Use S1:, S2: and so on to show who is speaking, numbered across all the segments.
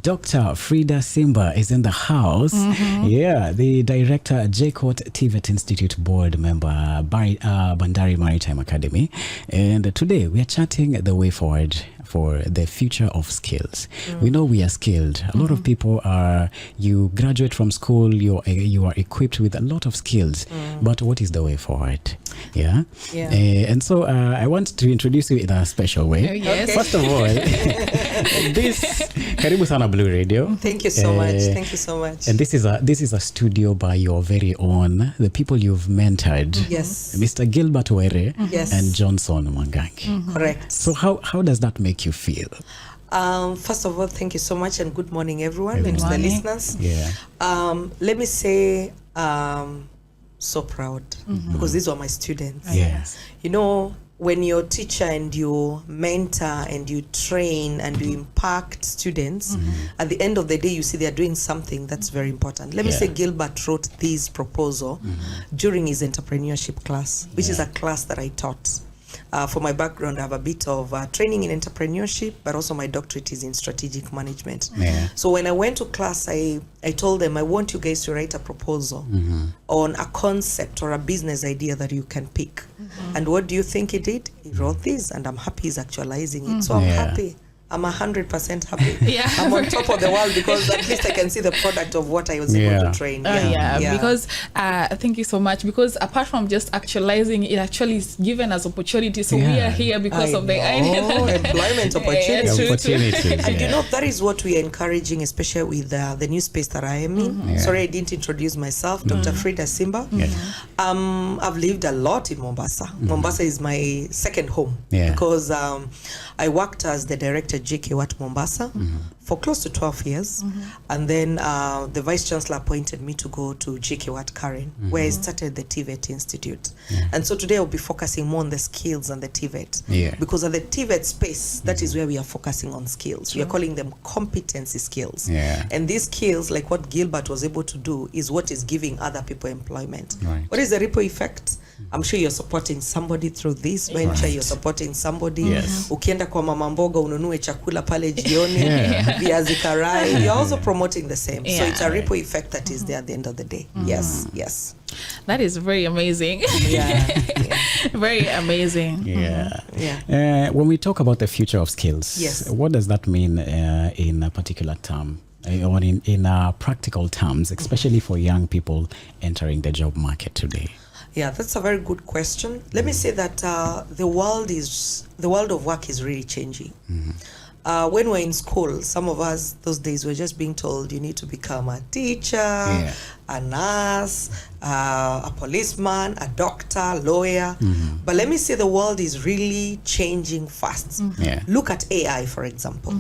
S1: Dr.Frida Simba is in the house. Yeah, the director at Jkuat Tvet Institute board member, Bandari Maritime Academy. And today we are chatting the way forward for the future of skills. We know we are skilled. A lot of people are, you graduate from school, you are equipped with a lot of skills. But what is the way forward? Yeah. And so I want to introduce you in a special way.
S2: Oh, yes. Okay.
S1: First of all, this Karibu Sana Blue Radio.
S2: Thank you so much. Thank you so much.
S1: And this is a studio by your very own, the people you've mentored.
S2: Yes.
S1: Mr. Gilbert Were
S2: Yes.
S1: and Johnson Mwangangi.
S2: Correct.
S1: So how does that make you feel?
S2: First of all, thank you so much and good morning everyone and to the listeners.
S1: Yeah.
S2: Let me say so proud because these were my students.
S1: Yes.
S2: You know, when you're a teacher and you mentor and you train and you impact students, at the end of the day, you see they're doing something that's very important. Let me say Gilbert wrote this proposal during his entrepreneurship class, which is a class that I taught. For my background, I have a bit of training in entrepreneurship, but also my doctorate is in strategic management.
S1: Yeah.
S2: So when I went to class, I told them, I want you guys to write a proposal on a concept or a business idea that you can pick. And what do you think he did? He wrote this, and I'm happy he's actualizing it. So I'm happy. I'm 100% happy. I'm on top of the world because at least I can see the product of what I was able to train.
S3: Because thank you so much, because apart from just actualizing, it actually is given us opportunity. So we are here because of the
S2: employment opportunities. And
S1: you
S2: know, that is what we are encouraging, especially with the new space that I am in. Sorry, I didn't introduce myself. Dr. Frida Simba. I've lived a lot in Mombasa. Mombasa is my second home because I worked as the director Jkuat Mombasa for close to 12 years. And then the Vice Chancellor appointed me to go to Jkuat Karen, where I started the Tvet Institute. And so today I'll be focusing more on the skills and the Tvet. Because at the Tvet space, that is where we are focusing on skills. We are calling them competency skills. And these skills, like what Gilbert was able to do, is what is giving other people employment. What is the ripple effect? I'm sure you're supporting somebody through this venture. You're supporting somebody. Ukienda kwa mama mboga ununue chakula pale jioni, viazi karai. You're also promoting the same. So it's a ripple effect that is there at the end of the day. Yes.
S3: That is very amazing. Very amazing.
S1: When we talk about the future of skills, what does that mean in a particular term? Or in practical terms, especially for young people entering the job market today?
S2: Yeah, that's a very good question. Let me say that the world of work is really changing. When we're in school, some of us those days were just being told you need to become a teacher, a nurse, a policeman, a doctor, lawyer. But let me say the world is really changing fast. Look at AI, for example.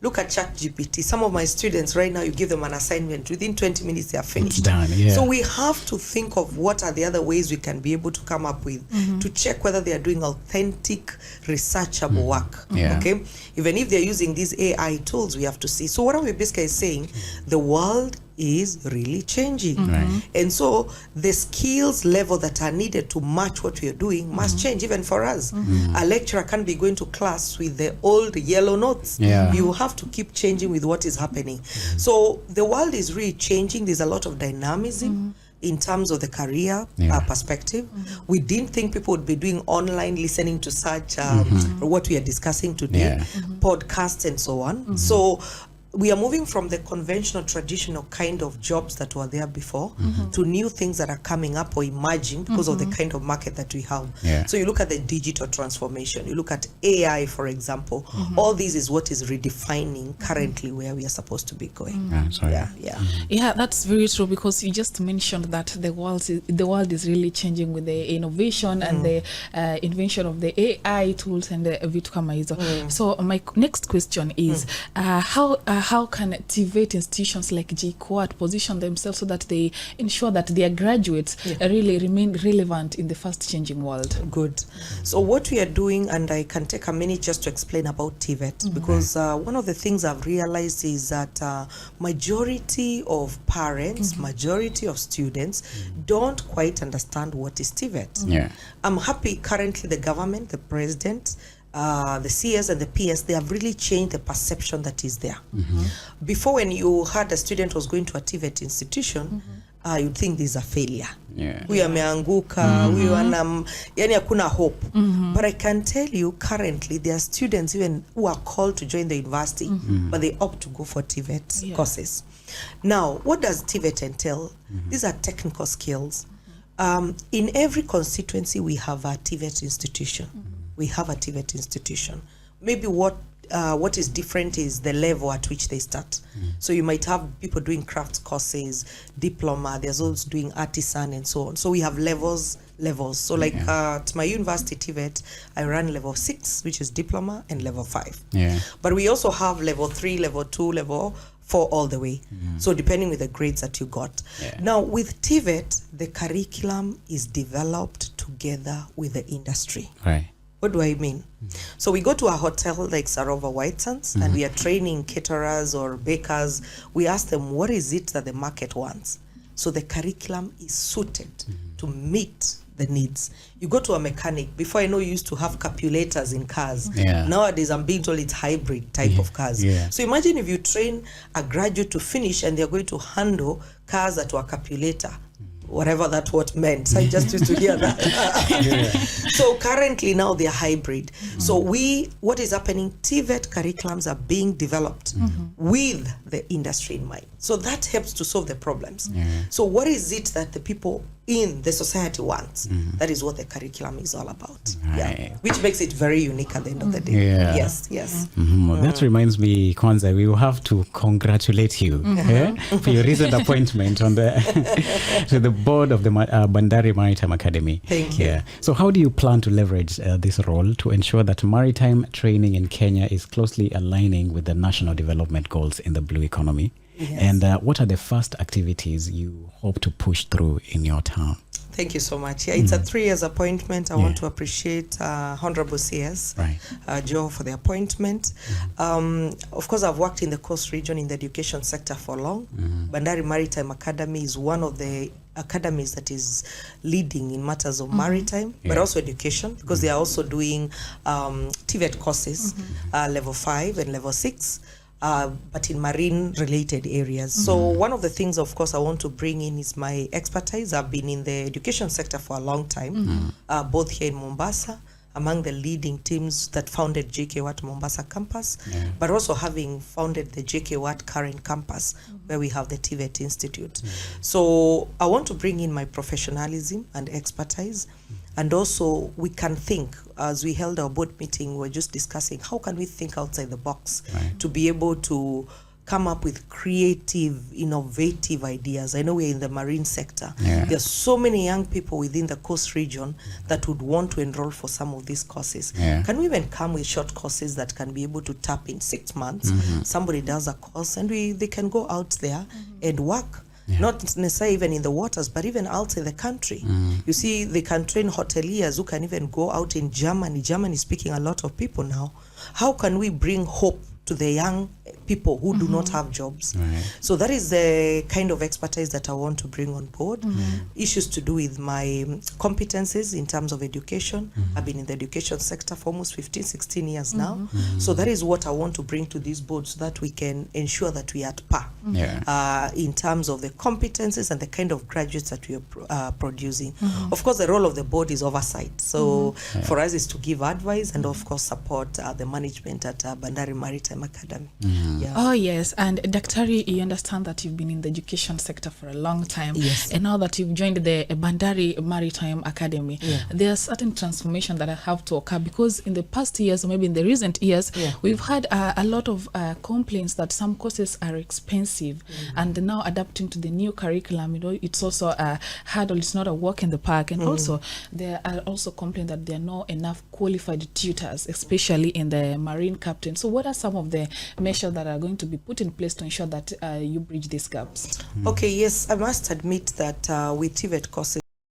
S2: Look at ChatGPT. Some of my students right now, you give them an assignment, within 20 minutes they are finished.
S1: It's done,
S2: So we have to think of what are the other ways we can be able to come up with to check whether they are doing authentic, researchable work. Okay, even if they're using these AI tools, we have to see. So what are we basically saying? The world is really changing. And so the skills level that are needed to match what we are doing must change even for us. A lecturer can't be going to class with the old yellow notes. You have to keep changing with what is happening. So the world is really changing. There's a lot of dynamism in terms of the career perspective. We didn't think people would be doing online listening to such what we are discussing today, podcasts and so on. So we are moving from the conventional, traditional kind of jobs that were there before to new things that are coming up or emerging because of the kind of market that we have. So you look at the digital transformation, you look at AI, for example, all this is what is redefining currently where we are supposed to be going.
S3: Yeah, that's very true, because you just mentioned that the world is really changing with the innovation and the invention of the AI tools and the vitu kama hizo. So my next question is how can Tvet institutions like Jkuat position themselves so that they ensure that their graduates really remain relevant in the fast changing world?
S2: Good. So what we are doing, and I can take a minute just to explain about Tvet, because one of the things I've realized is that majority of parents, majority of students don't quite understand what is Tvet. I'm happy currently the government, the president, the CS and the PS, they have really changed the perception that is there. Before, when you heard a student was going to a TVET institution, you'd think this is a failure. Huyu ameanguka, huyu yani hakuna hope. But I can tell you, currently, there are students even who are called to join the university, but they opt to go for TVET courses. Now, what does TVET entail? These are technical skills. In every constituency, we have a TVET institution. We have a TVET institution. Maybe what is different is the level at which they start. So you might have people doing crafts courses, diploma, there's also doing artisan and so on. So we have levels. So like at my university TVET, I run level 6, which is diploma, and level 5. But we also have level 3, level 2, level 4 all the way. So depending with the grades that you got. Now with TVET, the curriculum is developed together with the industry. What do I mean? So we go to a hotel like Sarova White Sands and we are training caterers or bakers. We ask them, what is it that the market wants? So the curriculum is suited to meet the needs. You go to a mechanic. Before, I know you used to have calculators in cars. Nowadays, I'm being told it's hybrid type of cars. So imagine if you train a graduate to finish and they're going to handle cars that were calculator. Whatever that word meant. I just used to hear that. So currently now they're hybrid. So what is happening, TVET curriculums are being developed with the industry in mind. So that helps to solve the problems. So what is it that the people in the society want? That is what the curriculum is all about. Which makes it very unique at the end of the day. Yes.
S1: That reminds me, Kwanza, we will have to congratulate you for your recent appointment on the to the board of the Bandari Maritime Academy.
S2: Thank you.
S1: So how do you plan to leverage this role to ensure that maritime training in Kenya is closely aligning with the national development goals in the blue economy? And what are the first activities you hope to push through in your town?
S2: Thank you so much. It's a 3 years appointment. I want to appreciate Honorable CS Joe for the appointment. Of course, I've worked in the coast region in the education sector for long. Bandari Maritime Academy is one of the academies that is leading in matters of maritime, but also education, because they are also doing TVET courses, level 5 and level 6. But in marine related areas. So one of the things, of course, I want to bring in is my expertise. I've been in the education sector for a long time, both here in Mombasa, among the leading teams that founded Jkuat Mombasa campus, but also having founded the Jkuat current campus, where we have the TVET Institute. So I want to bring in my professionalism and expertise. And also we can think, as we held our board meeting, we're just discussing how can we think outside the box to be able to come up with creative, innovative ideas. I know we're in the marine sector. There's so many young people within the coast region that would want to enroll for some of these courses. Can we even come with short courses that can be able to tap in 6 months? Somebody does a course and they can go out there and work. Not necessarily even in the waters, but even outside the country. You see, they can train hoteliers who can even go out in Germany. Germany is speaking a lot of people now. How can we bring hope to the young people who do not have jobs? So that is the kind of expertise that I want to bring on board. Issues to do with my competencies in terms of education. I've been in the education sector for almost 15, 16 years now. So that is what I want to bring to this board, so that we can ensure that we are at par in terms of the competencies and the kind of graduates that we are producing. Of course, the role of the board is oversight. So for us is to give advice and of course support the management at Bandari Maritime Academy.
S3: Oh yes, and Daktari, you understand that you've been in the education sector for a long time, and now that you've joined the Bandari Maritime Academy, there's certain transformation that have to occur, because in the past years, or maybe in the recent years, we've had a lot of complaints that some courses are expensive, and now adapting to the new curriculum, it's also a hurdle. It's not a walk in the park, and also there are also complaints that there are not enough qualified tutors, especially in the marine captain. So what are some of the measures that are going to be put in place to ensure that you bridge these gaps?
S2: Okay, yes, I must admit that with TVET courses,